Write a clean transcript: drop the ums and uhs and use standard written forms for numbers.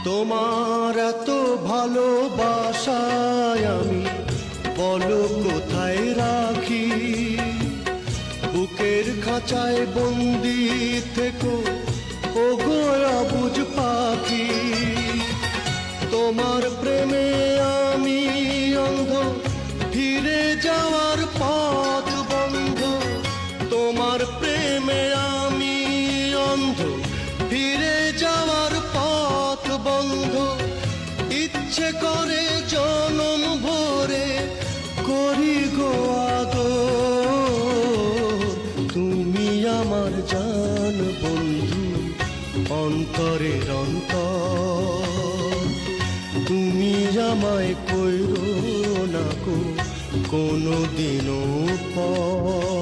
তোমার এত ভালোবাসায় আমি বলো কোথায় রাখি, বুকের খাঁচায় বন্দি থেকো ওগো অবুঝ পাখি। তোমার প্রেমে আমি অন্ধ, ফিরে যাওয়ার পথ বন্ধ। তোমার প্রেমে আমি অন্ধ, ফিরে যাওয়ার পথ বন্ধ। ইচ্ছে করে জনম ভরে করি গো আদর। তুমি আমার জান বন্ধু, অন্তরের অন্তর। তুমি আমায় কইরো না কো কোনো দিনও পর।